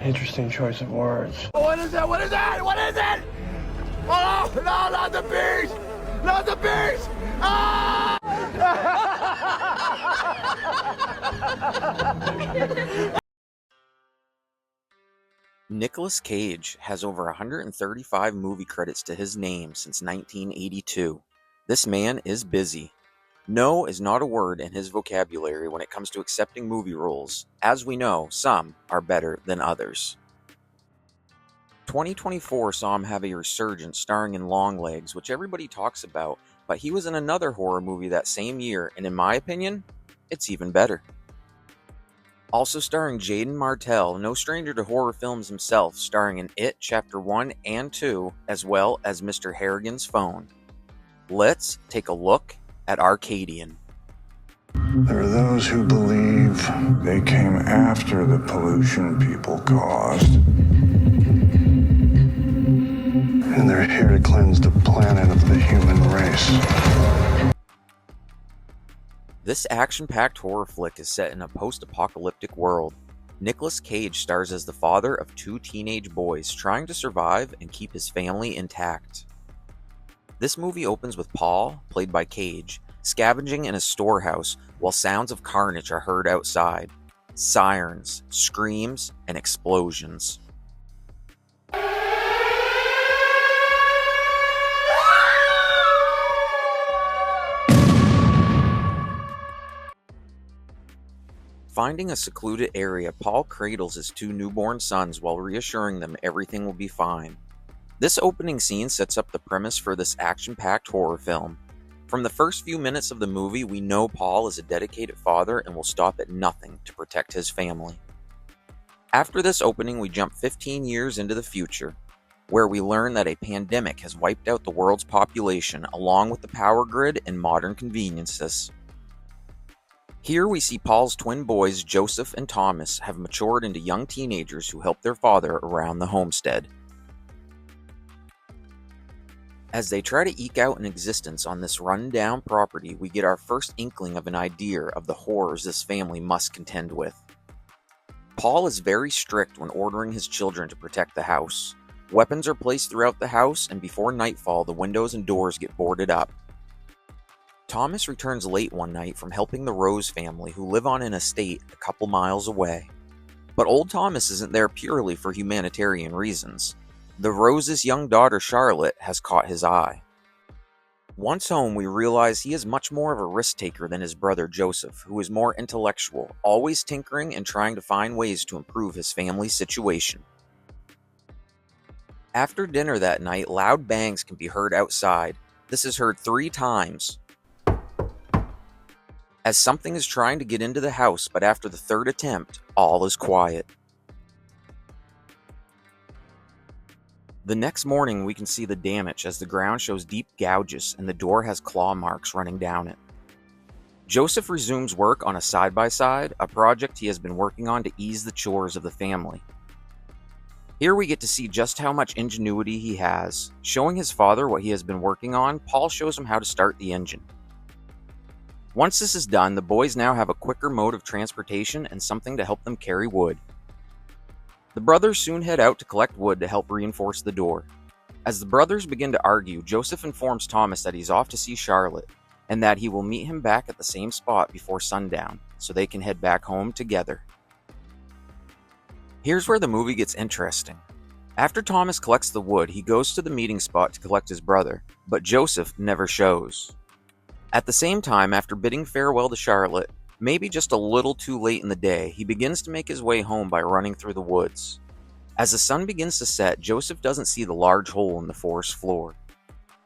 Interesting choice of words. What is it? What is it? What is it? Oh, no, not the beast! Not the beast! Ah! Nicolas Cage has over 135 movie credits to his name since 1982. This man is busy. No is not a word in his vocabulary when it comes to accepting movie roles. As we know, some are better than others. 2024 saw him have a resurgence starring in Longlegs, which everybody talks about, but he was in another horror movie that same year, and in my opinion, it's even better. Also starring Jaden Martell, no stranger to horror films himself, starring in It Chapter 1 and 2, as well as Mr. Harrigan's Phone. Let's take a look at Arcadian. There are those who believe they came after the pollution people caused. And they're here to cleanse the planet of the human race. This action-packed horror flick is set in a post-apocalyptic world. Nicolas Cage stars as the father of two teenage boys trying to survive and keep his family intact. This movie opens with Paul, played by Cage, scavenging in a storehouse while sounds of carnage are heard outside. Sirens, screams, and explosions. Finding a secluded area, Paul cradles his two newborn sons while reassuring them everything will be fine. This opening scene sets up the premise for this action-packed horror film. From the first few minutes of the movie, we know Paul is a dedicated father and will stop at nothing to protect his family. After this opening, we jump 15 years into the future, where we learn that a pandemic has wiped out the world's population along with the power grid and modern conveniences. Here we see Paul's twin boys, Joseph and Thomas, have matured into young teenagers who help their father around the homestead. As they try to eke out an existence on this run-down property, we get our first inkling of an idea of the horrors this family must contend with. Paul is very strict when ordering his children to protect the house. Weapons are placed throughout the house, and before nightfall, the windows and doors get boarded up. Thomas returns late one night from helping the Rose family, who live on an estate a couple miles away. But old Thomas isn't there purely for humanitarian reasons. The Rose's young daughter Charlotte has caught his eye. Once home, we realize he is much more of a risk-taker than his brother Joseph, who is more intellectual, always tinkering and trying to find ways to improve his family's situation. After dinner that night, loud bangs can be heard outside. This is heard 3 times. As something is trying to get into the house, but after the 3rd attempt, all is quiet. The next morning, we can see the damage as the ground shows deep gouges and the door has claw marks running down it. Joseph resumes work on a side-by-side, a project he has been working on to ease the chores of the family. Here we get to see just how much ingenuity he has. Showing his father what he has been working on, Paul shows him how to start the engine. Once this is done, the boys now have a quicker mode of transportation and something to help them carry wood. The brothers soon head out to collect wood to help reinforce the door. As the brothers begin to argue, Joseph informs Thomas that he's off to see Charlotte, and that he will meet him back at the same spot before sundown, so they can head back home together. Here's where the movie gets interesting. After Thomas collects the wood, he goes to the meeting spot to collect his brother, but Joseph never shows. At the same time, after bidding farewell to Charlotte, maybe just a little too late in the day, he begins to make his way home by running through the woods. As the sun begins to set, Joseph doesn't see the large hole in the forest floor.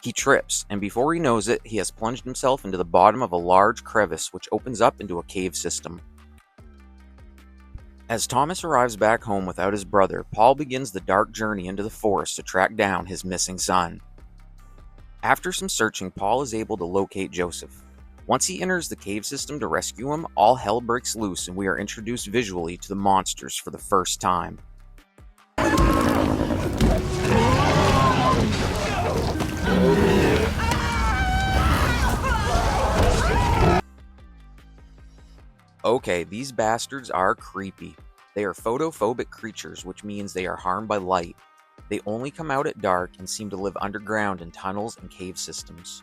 He trips, and before he knows it, he has plunged himself into the bottom of a large crevice which opens up into a cave system. As Thomas arrives back home without his brother, Paul begins the dark journey into the forest to track down his missing son. After some searching, Paul is able to locate Joseph. Once he enters the cave system to rescue him, all hell breaks loose and we are introduced visually to the monsters for the first time. Okay, these bastards are creepy. They are photophobic creatures, which means they are harmed by light. They only come out at dark and seem to live underground in tunnels and cave systems.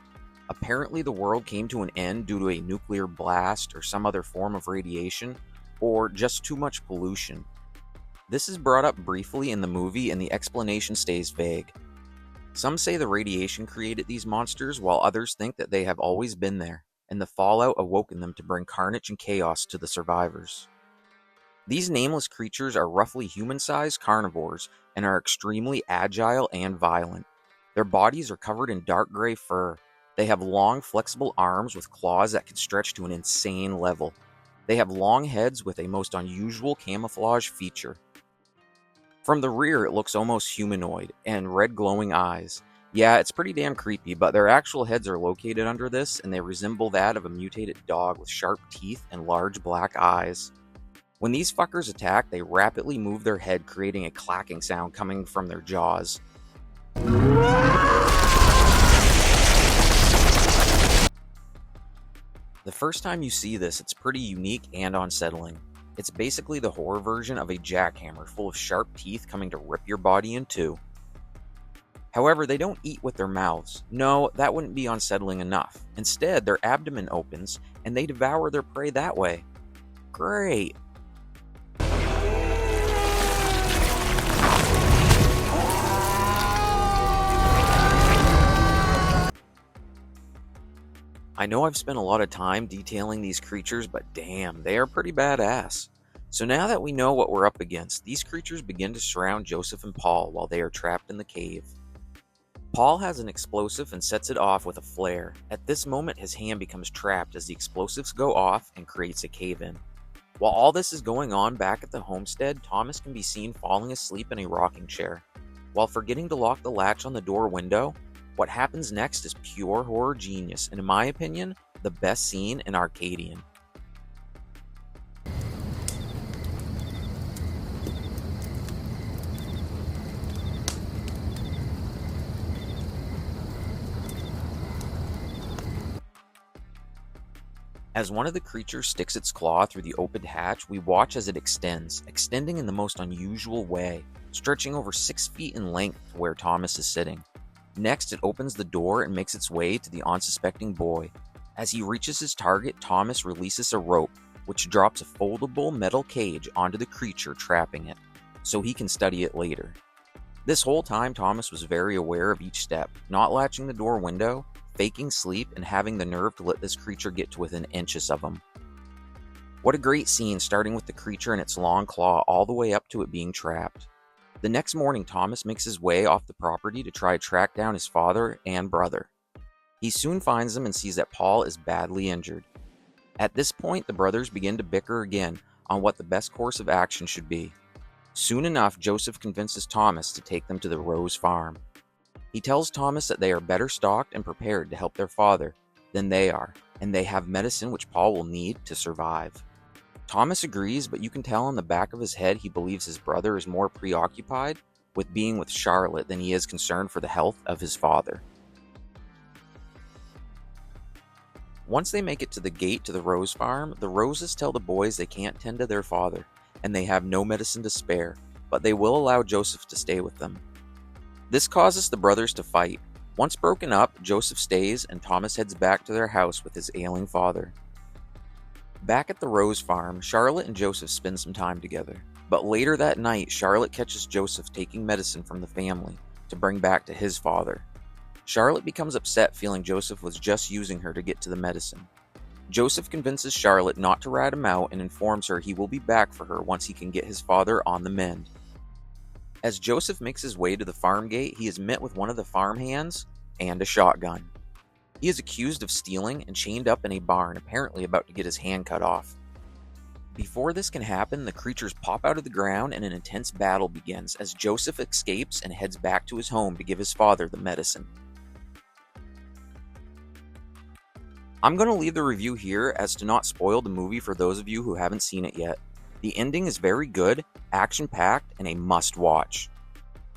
Apparently, the world came to an end due to a nuclear blast or some other form of radiation, or just too much pollution. This is brought up briefly in the movie and the explanation stays vague. Some say the radiation created these monsters, while others think that they have always been there, and the fallout awoken them to bring carnage and chaos to the survivors. These nameless creatures are roughly human-sized carnivores and are extremely agile and violent. Their bodies are covered in dark gray fur. They have long, flexible arms with claws that can stretch to an insane level. They have long heads with a most unusual camouflage feature. From the rear, it looks almost humanoid, and red glowing eyes. Yeah, it's pretty damn creepy, but their actual heads are located under this, and they resemble that of a mutated dog with sharp teeth and large black eyes. When these fuckers attack, they rapidly move their head, creating a clacking sound coming from their jaws. The first time you see this, it's pretty unique and unsettling. It's basically the horror version of a jackhammer full of sharp teeth coming to rip your body in two. However, they don't eat with their mouths. No, that wouldn't be unsettling enough. Instead, their abdomen opens and they devour their prey that way. Great. I know I've spent a lot of time detailing these creatures, but damn, they are pretty badass. So now that we know what we're up against, these creatures begin to surround Joseph and Paul while they are trapped in the cave. Paul has an explosive and sets it off with a flare. At this moment, his hand becomes trapped as the explosives go off and creates a cave-in. While all this is going on back at the homestead, Thomas can be seen falling asleep in a rocking chair. While forgetting to lock the latch on the door window, what happens next is pure horror genius, and in my opinion, the best scene in Arcadian. As one of the creatures sticks its claw through the opened hatch, we watch as it extending in the most unusual way, stretching over 6 feet in length to where Thomas is sitting. Next, it opens the door and makes its way to the unsuspecting boy. As he reaches his target, Thomas releases a rope, which drops a foldable metal cage onto the creature, trapping it, so he can study it later. This whole time, Thomas was very aware of each step, not latching the door window, faking sleep, and having the nerve to let this creature get to within inches of him. What a great scene, starting with the creature and its long claw all the way up to it being trapped. The next morning, Thomas makes his way off the property to try to track down his father and brother. He soon finds them and sees that Paul is badly injured. At this point, the brothers begin to bicker again on what the best course of action should be. Soon enough, Joseph convinces Thomas to take them to the Rose farm. He tells Thomas that they are better stocked and prepared to help their father than they are, and they have medicine which Paul will need to survive. Thomas agrees, but you can tell in the back of his head he believes his brother is more preoccupied with being with Charlotte than he is concerned for the health of his father. Once they make it to the gate to the Rose farm, the Roses tell the boys they can't tend to their father, and they have no medicine to spare, but they will allow Joseph to stay with them. This causes the brothers to fight. Once broken up, Joseph stays and Thomas heads back to their house with his ailing father. Back at the Rose farm, Charlotte and Joseph spend some time together. But later that night, Charlotte catches Joseph taking medicine from the family to bring back to his father. Charlotte becomes upset, feeling Joseph was just using her to get to the medicine. Joseph convinces Charlotte not to rat him out and informs her he will be back for her once he can get his father on the mend. As Joseph makes his way to the farm gate, he is met with one of the farm hands and a shotgun. He is accused of stealing and chained up in a barn, apparently about to get his hand cut off. Before this can happen, the creatures pop out of the ground and an intense battle begins as Joseph escapes and heads back to his home to give his father the medicine. I'm going to leave the review here as to not spoil the movie for those of you who haven't seen it yet. The ending is very good, action-packed, and a must-watch.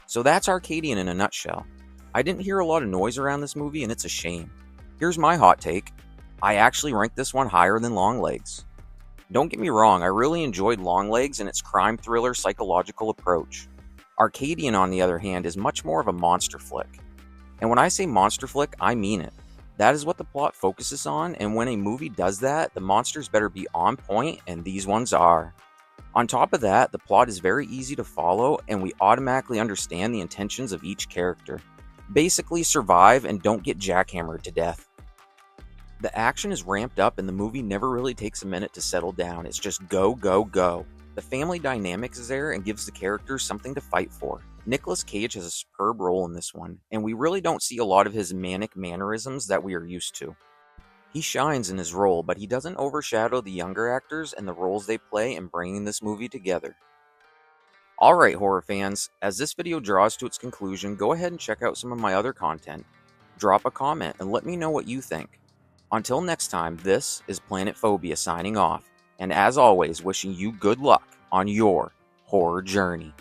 So that's Arcadian in a nutshell. I didn't hear a lot of noise around this movie, and it's a shame. Here's my hot take. I actually rank this one higher than Longlegs. Don't get me wrong, I really enjoyed Longlegs and its crime thriller psychological approach. Arcadian, on the other hand, is much more of a monster flick. And when I say monster flick, I mean it. That is what the plot focuses on, and when a movie does that, the monsters better be on point, and these ones are. On top of that, the plot is very easy to follow, and we automatically understand the intentions of each character. Basically, survive and don't get jackhammered to death. The action is ramped up and the movie never really takes a minute to settle down. It's just go, go, go. The family dynamics is there and gives the characters something to fight for. Nicolas Cage has a superb role in this one, and we really don't see a lot of his manic mannerisms that we are used to. He shines in his role, but he doesn't overshadow the younger actors and the roles they play in bringing this movie together. Alright horror fans, as this video draws to its conclusion, go ahead and check out some of my other content. Drop a comment and let me know what you think. Until next time, this is Planet Phobia signing off, and as always, wishing you good luck on your horror journey.